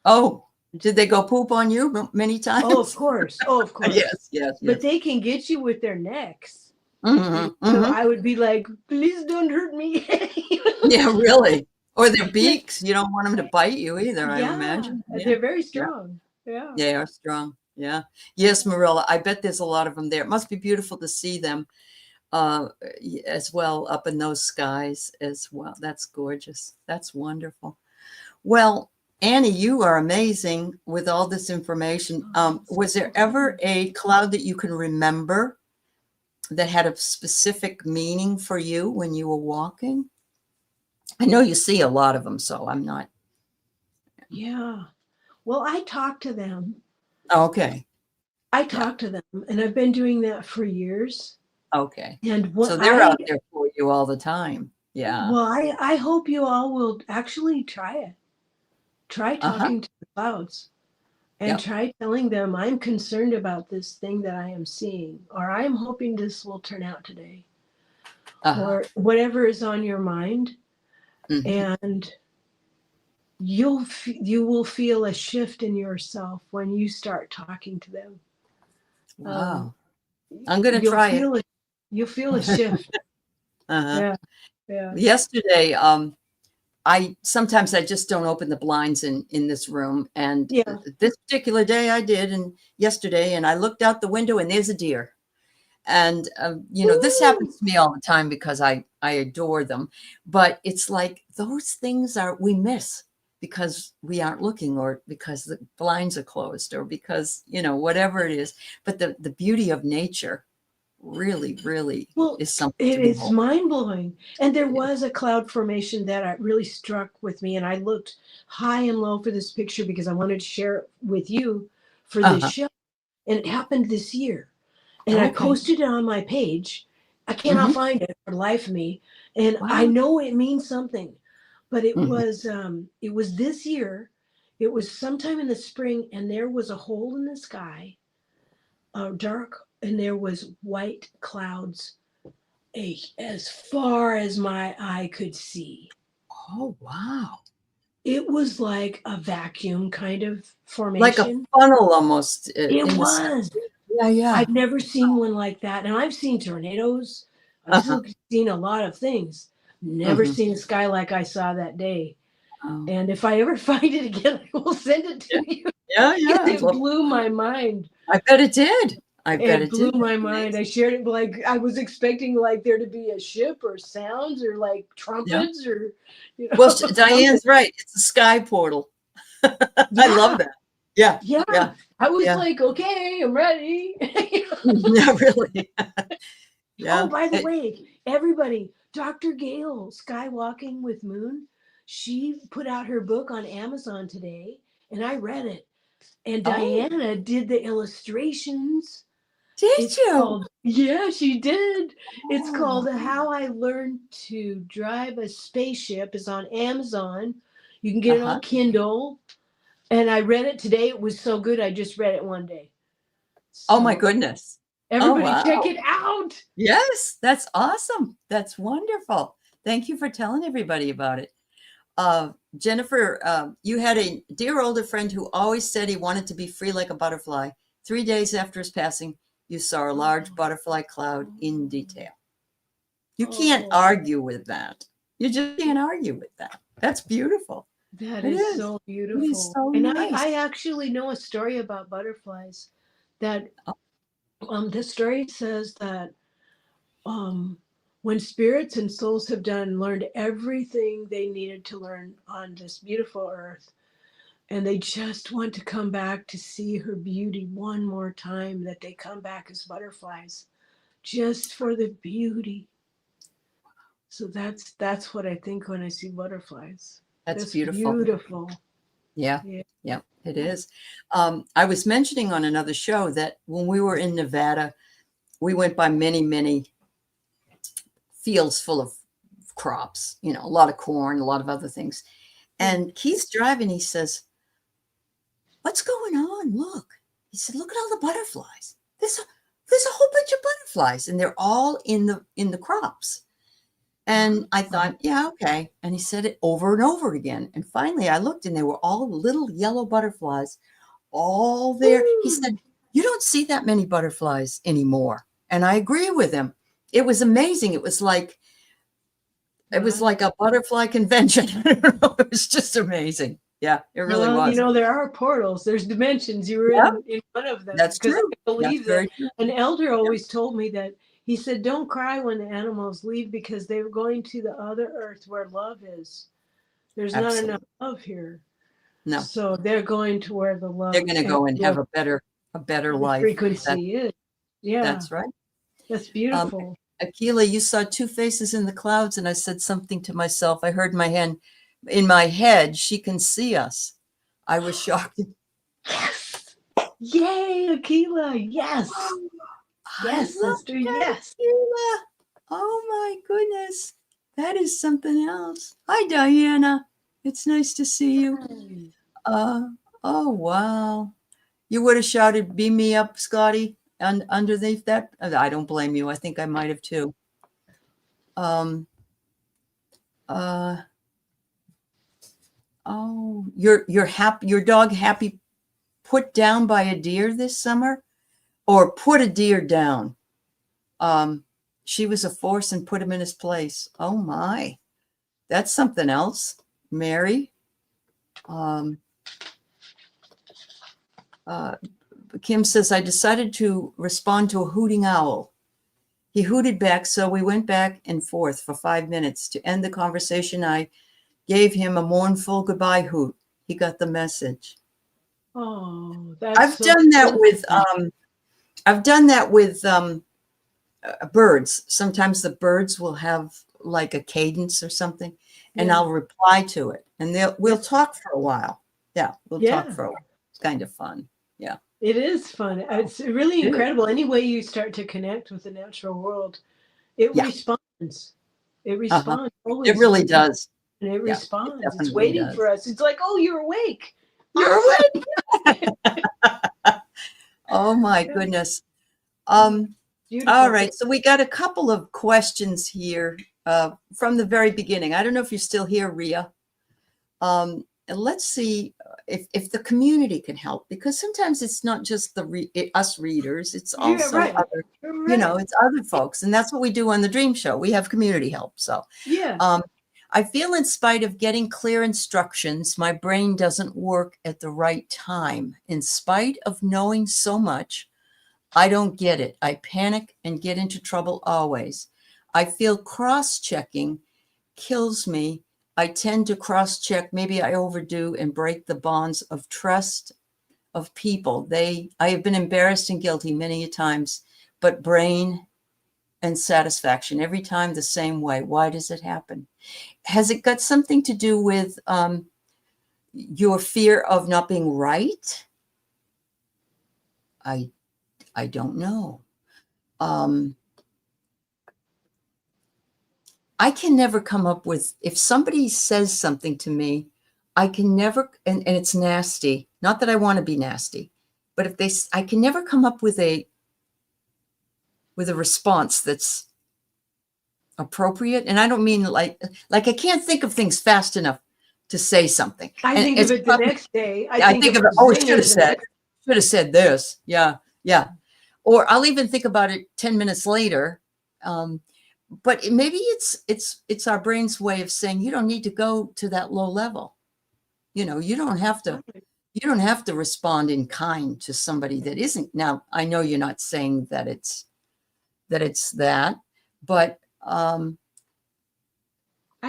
Oh. Did they go poop on you many Oh, of times? course. Oh, of course. Yes. Yes. But Yes. they can get you with their necks. Hmm. So Hmm. I would be like, please don't hurt me. Yeah. Really. Or their beaks. You don't want them to bite you either, I Yeah, imagine. Yeah. they're very Yeah. strong. Yeah. They are strong. Yeah. Yes, Marilla. I bet there's a lot of them there. It must be beautiful to see them uh, as well up in those skies as well. That's gorgeous. That's wonderful. Well, Annie, you are amazing with all this information. Was there ever a cloud that you can remember that had a specific meaning for you when you were walking? I know you see a lot of them, so I'm not. Yeah. Well, I talk to them. Okay. I Yeah. talk to them, and I've been doing that for years. Okay. And So they're out there for you all the time. Yeah. I hope you all will actually try it. Try Uh-huh. talking to the clouds and Yep. try telling them I'm concerned about this thing that I am seeing, or I'm hoping this will turn out today, Uh-huh. or whatever is on your mind. Hmm. And you will feel a shift in yourself when you start talking to them. Um, Wow. I'm gonna you'll try it. feel it. You'll feel a shift. Uh-huh. Yeah, yeah, Yesterday, I sometimes I just don't open the blinds in this room, and yeah. this particular day I did, and yesterday, and I looked out the window, and there's a deer. And this Woo! happens to me all the time because I adore them, but it's like those things we miss because we aren't looking, or because the blinds are closed, or because whatever it is. But the beauty of nature really, really Well, is something it to is behold. mind blowing. And there It is. was a cloud formation that really struck with me, and I looked high and low for this picture because I wanted to share it with you for this Uh-huh. show. And it happened this year. And I Okay. posted it on my page. I cannot Hmm. find it for the life of me, and I Wow. know it means something. But Hmm. it was this year. It was sometime in the spring, and there was a hole in the sky, dark, and there was white clouds as far as my eye could see. Oh, wow. It was like a vacuum kind of Like a formation. funnel almost It in the sky. was. Yeah, yeah. I've never seen one like that. And I've seen tornadoes. I've Uh-huh. seen a lot of things. Never Hmm. seen a sky like I saw that day. Oh, And if I ever find it again, I will send it yeah. to you Yeah, because yeah. it blew my mind. I bet it did. I bet It it blew did. my mind. I shared it like I was expecting like there to be a ship or sounds or like Yeah. trumpets or Well, something. Diane's right. It's a sky portal. I love Yeah, that. Yeah. yeah. Yeah. I was Yeah. like, okay, I'm ready. Yeah, really. Oh, Yeah. by the way, everybody, Dr. Gail, Skywalking with Moon, she put out her book on Amazon today, and I read it. And Oh, Diana did the illustrations. did It's you? called, yeah, she did. It's Oh, called wow. How I Learned to Drive a Spaceship, is on Amazon. You can get it Uh-huh. on Kindle. And I read it today. It was so good. I just read it one day. Oh, my So goodness. Oh, everybody check wow. it out. Yes, that's awesome. That's wonderful. Thank you for telling everybody about it. Jennifer, you had a dear older friend who always said he wanted to be free like a butterfly. 3 days after his passing, you saw a large butterfly cloud in detail. You can't Oh, argue with that. You just can't argue with that. That's beautiful. that It is is. so It is beautiful. so And nice. I actually know a story about butterflies that Oh, the story says that um, when spirits and souls have learned everything they needed to learn on this beautiful earth, and they just want to come back to see her beauty one more time, that they come back as butterflies just for the beauty. So that's what I think when I see butterflies. that's That's beautiful. beautiful. Yeah. Yeah. Yeah, it is. I was mentioning on another show that when we were in Nevada, we went by many, many fields full of crops, a lot of corn, a lot of other things. And Keith's driving, he says, "What's going on? Look." He said, "Look at all the butterflies. There's a whole bunch of butterflies, and they're all in the crops." And I thought, yeah, okay. And he said it over and over again. And finally I looked and they were all little yellow butterflies all there. He said, "You don't see that many butterflies anymore." And I agree with him. It was amazing. It was like a butterfly convention. I don't know. It was just amazing. Yeah, it really Well, was. there are portals, there's dimensions. You were Yeah, in one of them, that's because I true. That's believe that. very true. An elder Yeah, always told me that. He said, don't cry when the animals leave, because they're going to the other earth where love is. There's not enough absolutely. love here. No, So they're going to where the they're love going to and go and have a better the life. frequency is. Yeah, That's right. that's Um, beautiful. Akila, you saw two faces in the clouds, and I said something to myself. I heard in my head, she can see us. I was shocked. Yes. Yay, Aquila. Yes. I Yes, love sister. that, Yes. Akila. Oh my goodness. That is something else. Hi, Diana. It's nice to see you. Uh, oh, wow. You would have shouted, "Beam me up, Scotty," and underneath that. I don't blame you. I think I might have too. Um, uh, oh, you're happy. Your dog happy put down by a deer this summer, or put a deer down. Um, she was a force and put him in his place. Oh my, that's something else. Mary, um, uh, Kim says, "I decided to respond to a hooting owl. He hooted back, so we went back and forth for 5 minutes. To end the conversation, I gave him a mournful goodbye hoot. He got the message." Oh, that's I've so done that with beautiful. I've done that with birds. Sometimes the birds will have like a cadence or something, and Yeah. I'll reply to it, and we'll Yeah. talk for a while. Yeah, we'll talk Yeah. for a while. It's kind of fun. Yeah, It is fun. It's really it is. incredible. Any way you start to connect with the natural world, it Yeah, responds. It uh-huh. responds It always really with love. does. And it Yeah, it responds. It's definitely waiting for does. us. It's like, oh, you're awake. You're Awesome. awake. Oh my goodness. Oh, Um, all beautiful. right, so we got a couple of questions here from the very beginning. I don't know if you're still here, Ria. And let's see if the community can help, because sometimes it's not just us readers, it's You're also right. other, You're right. it's other folks, and that's what we do on the Dream Show. We have community help. So Yeah. I feel, in spite of getting clear instructions, my brain doesn't work at the right time. In spite of knowing so much, I don't get it. I panic and get into trouble always. I feel cross-checking kills me. I tend to cross-check. Maybe I overdo and break the bonds of trust of people. I have been embarrassed and guilty many a times, but brain and satisfaction every time the same way. Why does it happen? Has it got something to do with your fear of not being right? I don't know. I can never come up with, if somebody says something to me, I can never, and it's nasty. Not that I want to be nasty, but I can never come up with a response that's appropriate. And I don't mean like I can't think of things fast enough to say something. I And think of it the next day. I think of it. Oh, should have said this. Yeah. Yeah. Or I'll even think about it 10 minutes later. But maybe it's our brain's way of saying, you don't need to go to that low level. You don't have to respond in kind to somebody that isn't. Now, I know you're not saying that it's that, but I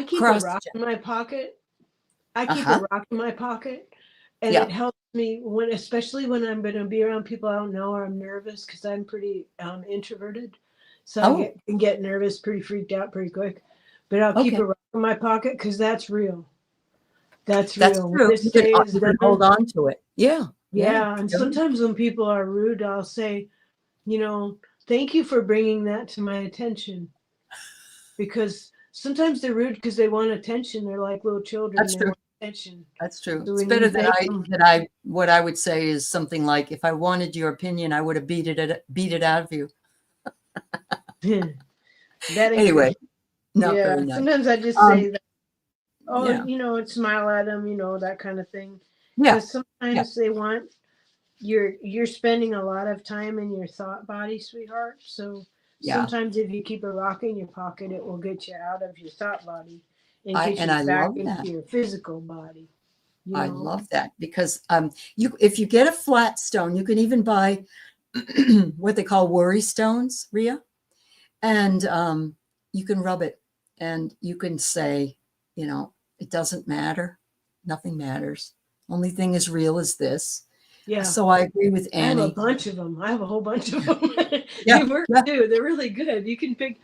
keep a rock in my pocket. And it helps me especially when I'm going to be around people I don't know, or I'm nervous because I'm pretty introverted. So I can get nervous, pretty freaked out pretty quick. But I'll keep a rock in my pocket because that's real. That's real. True. You can hold on to it. Yeah. Yeah. And sometimes when people are rude, I'll say, thank you for bringing that to my attention. Because sometimes they're rude because they want attention. They're like little children. That's true. Attention. That's true. So it's better than what I would say is something like, if I wanted your opinion, I would have beat it out of you. Anyway, not very nice. Sometimes I just say that. And smile at them, that kind of thing. Yeah. Because sometimes they want you're spending a lot of time in your thought body, sweetheart. So sometimes if you keep a rock in your pocket, it will get you out of your thought body and get you back into your physical body. I love that because if you get a flat stone, you can even buy what they call worry stones, Rhea, and you can rub it and you can say, it doesn't matter. Nothing matters. Only thing is real is this. Yeah. So I agree with Annie. I have a bunch of them. I have a whole bunch of them. They work too. They're really good. You can pick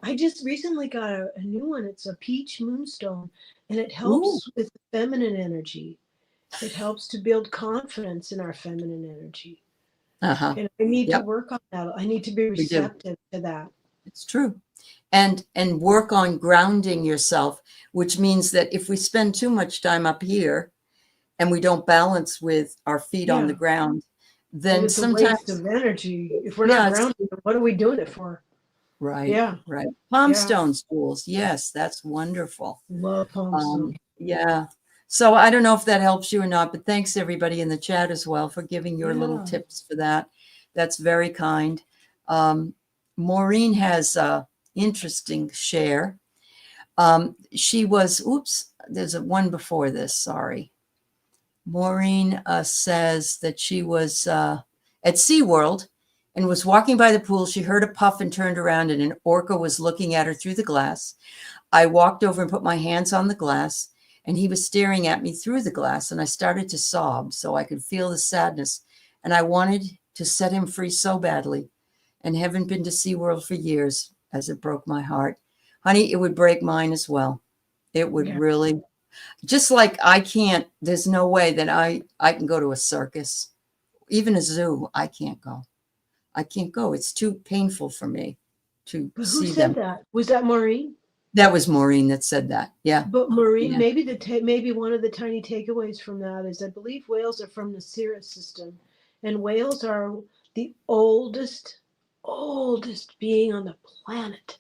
I just recently got a new one. It's a peach moonstone, and it helps with feminine energy. It helps to build confidence in our feminine energy. And I need to work on that. I need to be receptive to that. It's true. And work on grounding yourself, which means that if we spend too much time up here and we don't balance with our feet on the ground, then it's sometimes a waste of energy. If we're not grounded, what are we doing it for? Right. Yeah. Right. Palm stone schools. Yes, that's wonderful. Love palm stone. Yeah. So I don't know if that helps you or not, but thanks everybody in the chat as well for giving your little tips for that. That's very kind. Maureen has interesting share. She was, there's one before this, sorry. Maureen says that she was at SeaWorld and was walking by the pool. She heard a puff and turned around, and an orca was looking at her through the glass. I walked over and put my hands on the glass, and he was staring at me through the glass, and I started to sob so I could feel the sadness, and I wanted to set him free so badly, and haven't been to SeaWorld for years, as it broke my heart. Honey, it would break mine as well. It would really, just like there's no way that I can go to a circus, even a zoo. I can't go. It's too painful for me to see them. Who said that? Was that Maureen? That was Maureen that said that. Yeah. But Maureen, maybe one of the tiny takeaways from that is I believe whales are from the Cirrus system, and whales are the oldest being on the planet.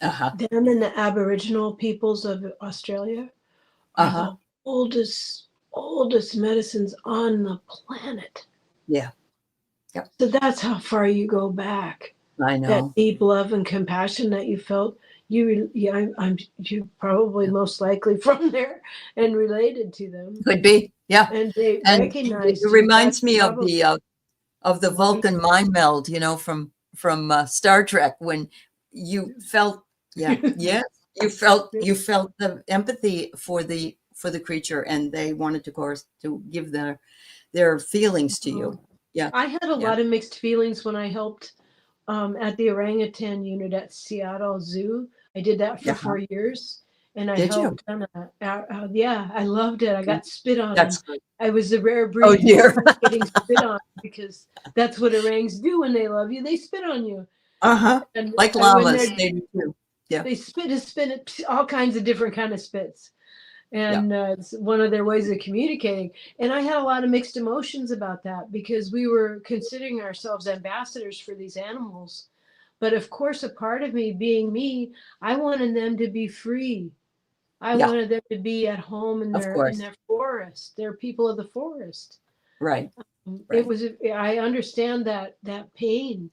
Them and the Aboriginal peoples of Australia are the oldest medicines on the planet. Yeah. Yep. So that's how far you go back. I know. That deep love and compassion that you felt. You probably most likely from there and related to them. Could be. Yeah. And they recognized. It reminds me of of the Vulcan mind meld, you know, from Star Trek, when you felt, yes, you felt the empathy for the creature, and they wanted to, of course, to give their feelings to you. Yeah, I had a yeah. lot of mixed feelings when I helped at the orangutan unit at Seattle Zoo. I did that for Yeah. 4 years, and I Did you? helped on yeah, I loved it. I got spit on, That's and good. I was a rare Oh breed dear. getting spit on, because that's what orangs do when they love you. They spit on you. Uh-huh. And Like I went llamas, there, they do too. Yeah. they spit all kinds of different kind of spits. Yeah. And it's one of their ways of communicating. And I had a lot of mixed emotions about that, because we were considering ourselves ambassadors for these animals. But of course, a part of me, being me, I wanted them to be free. I Yeah. wanted them to be at home in Of their course. forest. They're people of the forest. Right. It Right. was, I understand that pain,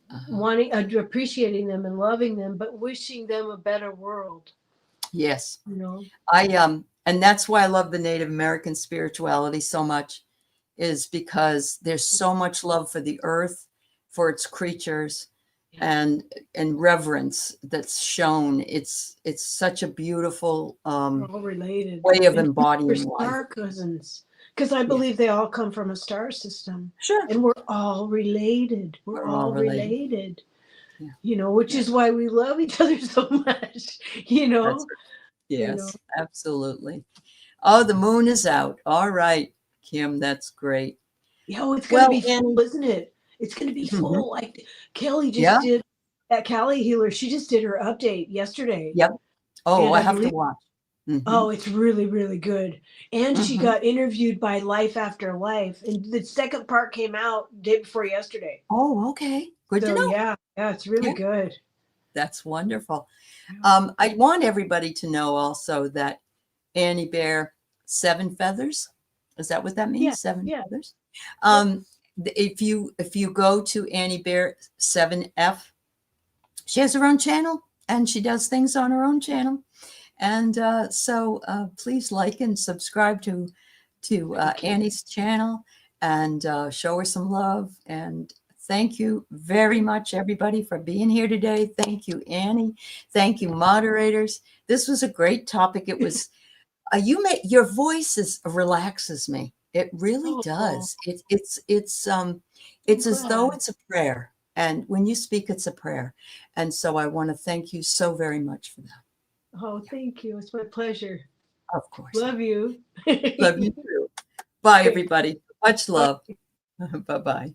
Uh-huh. wanting, appreciating them and loving them, but wishing them a better world. Yes. You know, And that's why I love the Native American spirituality so much, is because there's so much love for the earth, for its creatures, and reverence that's shown. It's such a beautiful we're all related. way of And we're embodying life. star cousins, because I Yeah. believe they all come from a star system, Sure. and we're all related. We're We're all all related. related. Yeah. You know, which Yeah. is why we love each other so much. You That's know, right. you know. Yes, absolutely. Oh, the moon is out. All right, Kim, that's great. Yo, it's gonna Well, be full, Annie. isn't it? It's gonna be Mhm. full. Like Kelly just Yeah. did at Cali Healer. She just did her update yesterday, Yep. Oh, and I I have to believe, watch. Hmm. oh, it's really, really good. And she Hmm. got interviewed by Life After Life, and the second part came out day before yesterday. Oh, okay. Good to So know. yeah, it's really Yeah, good. that's wonderful. Yeah. I want everybody to know also that Annie Bear, 7 feathers. Is that what that Yeah, means? Seven yeah, feathers. yep. If you go to Annie Bear 7F, she has her own channel, and she does things on her own channel. And so please like and subscribe to Annie's channel, and show her some love. And thank you very much, everybody, for being here today. Thank you, Annie. Thank you, moderators. This was a great topic. It was your voice relaxes me. It really Oh, does. It's I'm as though glad. it's a prayer. And when you speak, it's a prayer. And so I want to thank you so very much for that. Oh, thank you. It's my pleasure. Of course. Love you. Love you too. Bye, Okay. everybody. Much love. Bye-bye.